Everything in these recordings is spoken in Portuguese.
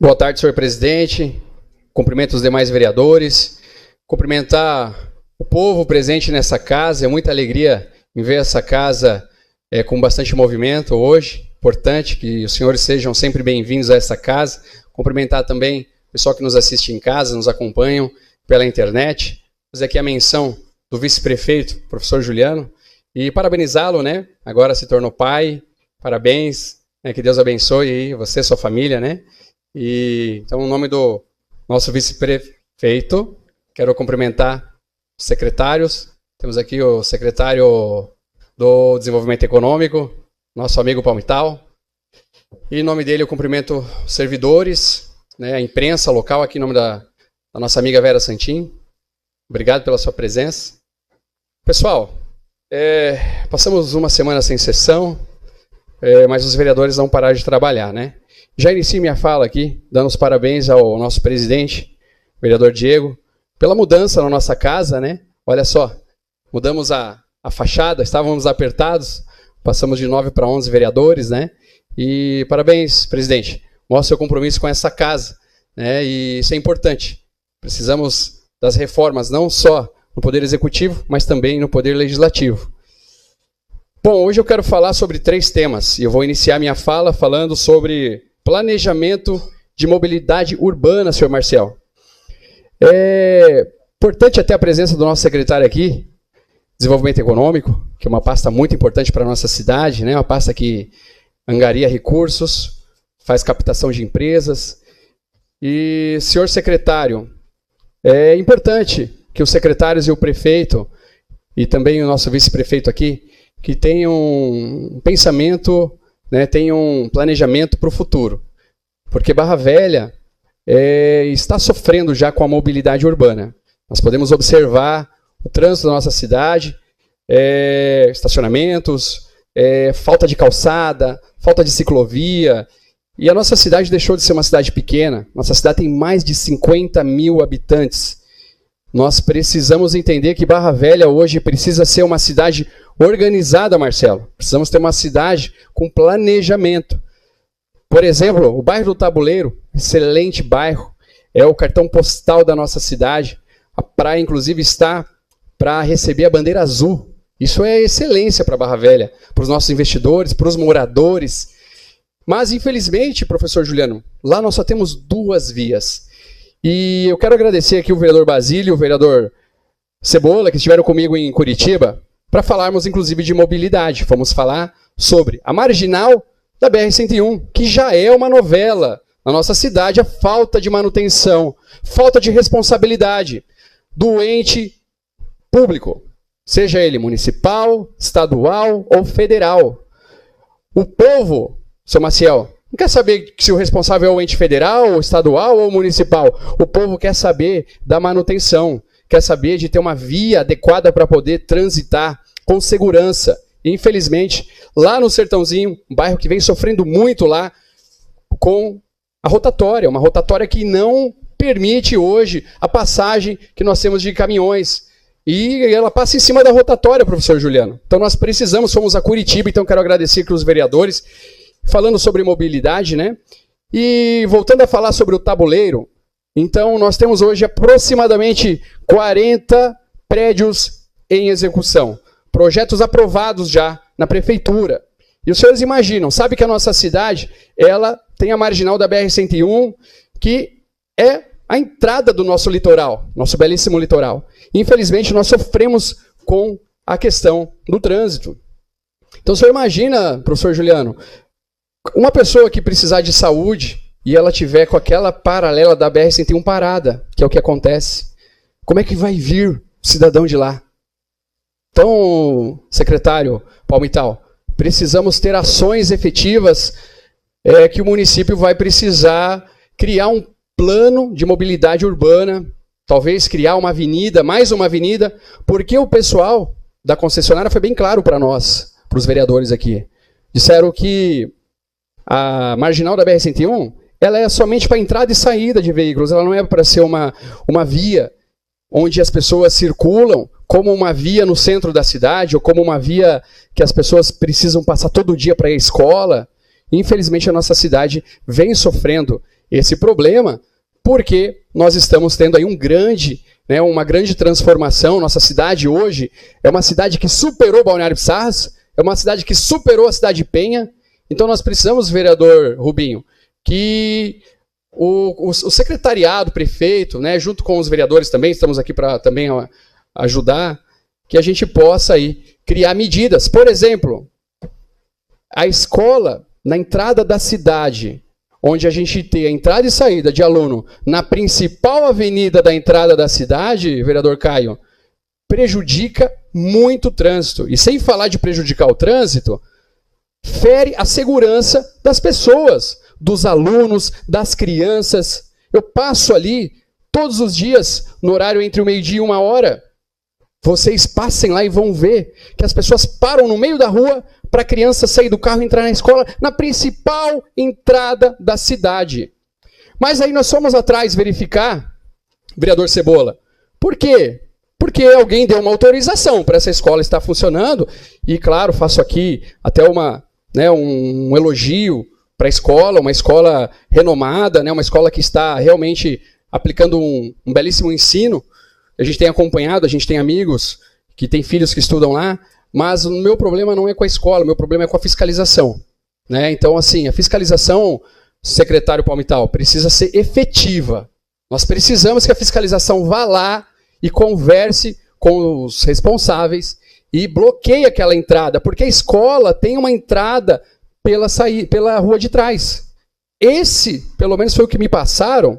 Boa tarde, senhor presidente. Cumprimento os demais vereadores. Cumprimentar o povo presente nessa casa. É muita alegria em ver essa casa com bastante movimento hoje. Importante que os senhores sejam sempre bem-vindos a essa casa. Cumprimentar também o pessoal que nos assiste em casa, nos acompanham pela internet. Fazer aqui a menção do vice-prefeito, professor Juliano, e parabenizá-lo, né? Agora se tornou pai. Parabéns, né? Que Deus abençoe aí você e sua família, né? E então, em nome do nosso vice-prefeito, quero cumprimentar os secretários. Temos aqui o secretário do Desenvolvimento Econômico, nosso amigo Palmital. E em nome dele eu cumprimento os servidores, né, a imprensa local, aqui em nome da nossa amiga Vera Santin. Obrigado pela sua presença. Pessoal, passamos uma semana sem sessão, mas os vereadores não pararam de trabalhar, né? Já inicio minha fala aqui, dando os parabéns ao nosso presidente, vereador Diego, pela mudança na nossa casa, né? Olha só, mudamos a fachada, estávamos apertados, passamos de 9 para 11 vereadores, né? E parabéns, presidente, mostra seu compromisso com essa casa, né? E isso é importante. Precisamos das reformas, não só no Poder Executivo, mas também no Poder Legislativo. Bom, hoje eu quero falar sobre 3 temas, e eu vou iniciar minha fala falando sobre planejamento de mobilidade urbana, senhor Marcel. É importante até a presença do nosso secretário aqui, Desenvolvimento Econômico, que é uma pasta muito importante para a nossa cidade, né? Uma pasta que angaria recursos, faz captação de empresas. E, senhor secretário, é importante que os secretários e o prefeito, e também o nosso vice-prefeito aqui, que tenham um pensamento, né, tenham um planejamento para o futuro. Porque Barra Velha está sofrendo já com a mobilidade urbana. Nós podemos observar o trânsito da nossa cidade, estacionamentos, falta de calçada, falta de ciclovia. E a nossa cidade deixou de ser uma cidade pequena. Nossa cidade tem mais de 50 mil habitantes. Nós precisamos entender que Barra Velha hoje precisa ser uma cidade organizada, Marcelo. Precisamos ter uma cidade com planejamento. Por exemplo, o bairro do Tabuleiro, excelente bairro, é o cartão postal da nossa cidade. A praia, inclusive, está para receber a bandeira azul. Isso é excelência para Barra Velha, para os nossos investidores, para os moradores. Mas, infelizmente, professor Juliano, lá nós só temos 2 vias. E eu quero agradecer aqui o vereador Basílio e o vereador Cebola, que estiveram comigo em Curitiba, para falarmos, inclusive, de mobilidade. Vamos falar sobre a marginal da BR-101, que já é uma novela na nossa cidade, a falta de manutenção, falta de responsabilidade do ente público, seja ele municipal, estadual ou federal. O povo, seu Maciel, não quer saber se o responsável é o ente federal, ou estadual ou municipal. O povo quer saber da manutenção, quer saber de ter uma via adequada para poder transitar com segurança. E, infelizmente, lá no Sertãozinho, um bairro que vem sofrendo muito lá com a rotatória, uma rotatória que não permite hoje a passagem que nós temos de caminhões. E ela passa em cima da rotatória, professor Juliano. Então nós precisamos, fomos a Curitiba, então quero agradecer aqui os vereadores, falando sobre mobilidade, né? E voltando a falar sobre o Tabuleiro, então nós temos hoje aproximadamente 40 prédios em execução, projetos aprovados já na prefeitura. E os senhores imaginam, sabe que a nossa cidade, ela tem a marginal da BR-101, que é a entrada do nosso litoral, nosso belíssimo litoral. Infelizmente, nós sofremos com a questão do trânsito. Então, o senhor imagina, professor Juliano, uma pessoa que precisar de saúde e ela tiver com aquela paralela da BR-101 parada, que é o que acontece, como é que vai vir o cidadão de lá? Então, secretário Palmital, precisamos ter ações efetivas que o município vai precisar criar um plano de mobilidade urbana, talvez criar uma avenida, mais uma avenida, porque o pessoal da concessionária foi bem claro para nós, para os vereadores aqui. Disseram que a marginal da BR-101, ela é somente para entrada e saída de veículos, ela não é para ser uma via onde as pessoas circulam, como uma via no centro da cidade, ou como uma via que as pessoas precisam passar todo dia para ir à escola. Infelizmente, a nossa cidade vem sofrendo esse problema, porque nós estamos tendo aí uma grande transformação. Nossa cidade hoje é uma cidade que superou Balneário Pissarras, é uma cidade que superou a cidade de Penha. Então nós precisamos, vereador Rubinho, que o secretariado, o prefeito, né, junto com os vereadores também, estamos aqui para também ajudar, que a gente possa aí criar medidas. Por exemplo, a escola na entrada da cidade, onde a gente tem a entrada e saída de aluno na principal avenida da entrada da cidade, vereador Caio, prejudica muito o trânsito. E sem falar de prejudicar o trânsito, fere a segurança das pessoas, dos alunos, das crianças. Eu passo ali todos os dias, no horário entre o meio-dia e 1h. Vocês passem lá e vão ver que as pessoas param no meio da rua para a criança sair do carro e entrar na escola, na principal entrada da cidade. Mas aí nós fomos atrás verificar, vereador Cebola, por quê? Porque alguém deu uma autorização para essa escola estar funcionando, e claro, faço aqui até um elogio para a escola, uma escola renomada, uma escola que está realmente aplicando um belíssimo ensino. A gente tem acompanhado, a gente tem amigos que têm filhos que estudam lá, mas o meu problema não é com a escola, o meu problema é com a fiscalização. Então, assim, a fiscalização, secretário Palmital, precisa ser efetiva. Nós precisamos que a fiscalização vá lá e converse com os responsáveis e bloqueie aquela entrada, porque a escola tem uma entrada pela rua de trás. Esse, pelo menos foi o que me passaram,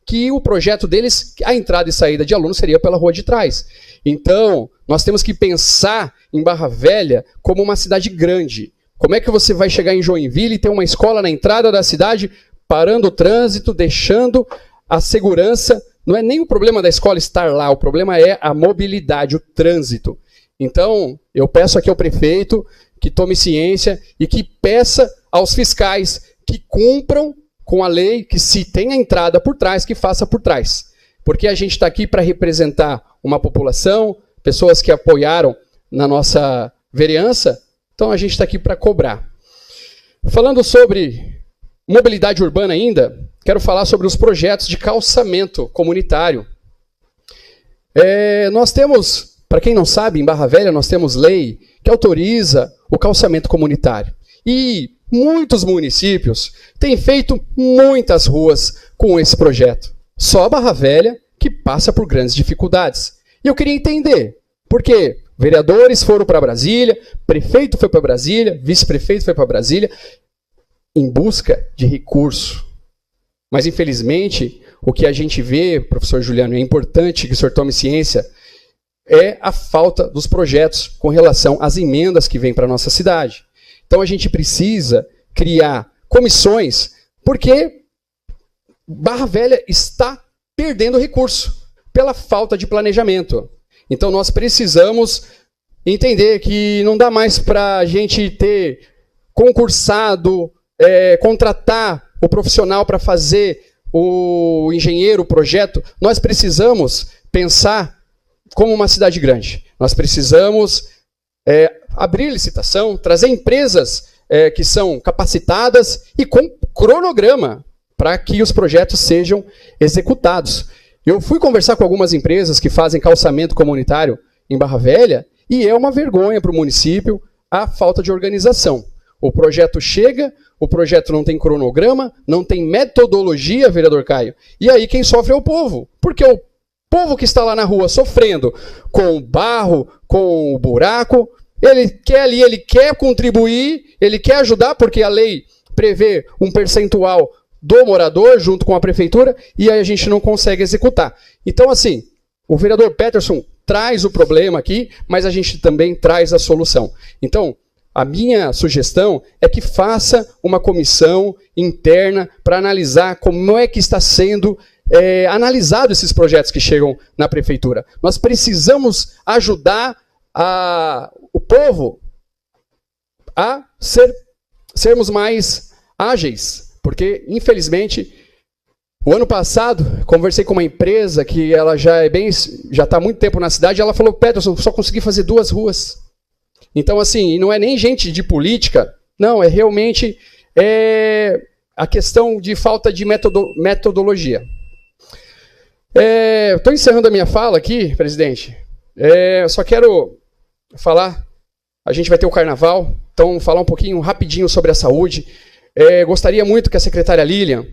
que o projeto deles, a entrada e saída de alunos seria pela rua de trás. Então, nós temos que pensar em Barra Velha como uma cidade grande. Como é que você vai chegar em Joinville e ter uma escola na entrada da cidade, parando o trânsito, deixando a segurança? Não é nem o problema da escola estar lá, o problema é a mobilidade, o trânsito. Então, eu peço aqui ao prefeito que tome ciência e que peça aos fiscais que cumpram com a lei, que se tem a entrada por trás, que faça por trás. Porque a gente está aqui para representar uma população, pessoas que apoiaram na nossa vereança, então a gente está aqui para cobrar. Falando sobre mobilidade urbana ainda, quero falar sobre os projetos de calçamento comunitário. Nós temos, para quem não sabe, em Barra Velha nós temos lei que autoriza o calçamento comunitário. E muitos municípios têm feito muitas ruas com esse projeto. Só Barra Velha que passa por grandes dificuldades. E eu queria entender, por quê? Vereadores foram para Brasília, prefeito foi para Brasília, vice-prefeito foi para Brasília, em busca de recurso. Mas, infelizmente, o que a gente vê, professor Juliano, é importante que o senhor tome ciência, é a falta dos projetos com relação às emendas que vêm para a nossa cidade. Então, a gente precisa criar comissões, porque Barra Velha está perdendo recurso pela falta de planejamento. Então, nós precisamos entender que não dá mais para a gente ter concursado, contratar o profissional para fazer o engenheiro, o projeto. Nós precisamos pensar como uma cidade grande. Nós precisamos abrir licitação, trazer empresas que são capacitadas e com cronograma para que os projetos sejam executados. Eu fui conversar com algumas empresas que fazem calçamento comunitário em Barra Velha e é uma vergonha para o município a falta de organização. O projeto chega, o projeto não tem cronograma, não tem metodologia, vereador Caio, e aí quem sofre é o povo, porque o povo que está lá na rua sofrendo com o barro, com o buraco, ele quer ali, ele quer contribuir, ele quer ajudar, porque a lei prevê um percentual do morador junto com a prefeitura, e aí a gente não consegue executar. Então, assim, o vereador Peterson traz o problema aqui, mas a gente também traz a solução. Então, a minha sugestão é que faça uma comissão interna para analisar como é que está sendo analisado esses projetos que chegam na prefeitura. Nós precisamos ajudar o povo a sermos mais ágeis, porque, infelizmente, o ano passado, conversei com uma empresa que ela já está há muito tempo na cidade, e ela falou, Peterson, só consegui fazer 2 ruas. Então, assim, não é nem gente de política, não, é realmente a questão de falta de metodologia. Estou encerrando a minha fala aqui, presidente. Só quero falar, a gente vai ter o carnaval, então falar um pouquinho rapidinho sobre a saúde. Gostaria muito que a secretária Lilian,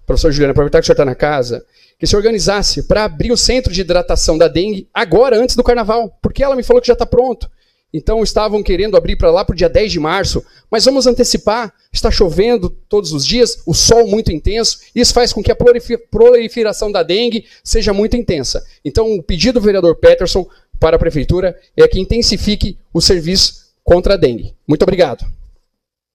professor Juliana, aproveitar que o senhor está na casa, que se organizasse para abrir o centro de hidratação da dengue agora, antes do carnaval, porque ela me falou que já está pronto. Então estavam querendo abrir para lá para o dia 10 de março, mas vamos antecipar, está chovendo todos os dias, o sol muito intenso, isso faz com que a proliferação da dengue seja muito intensa. Então o pedido do vereador Peterson para a prefeitura é que intensifique o serviço contra a dengue. Muito obrigado.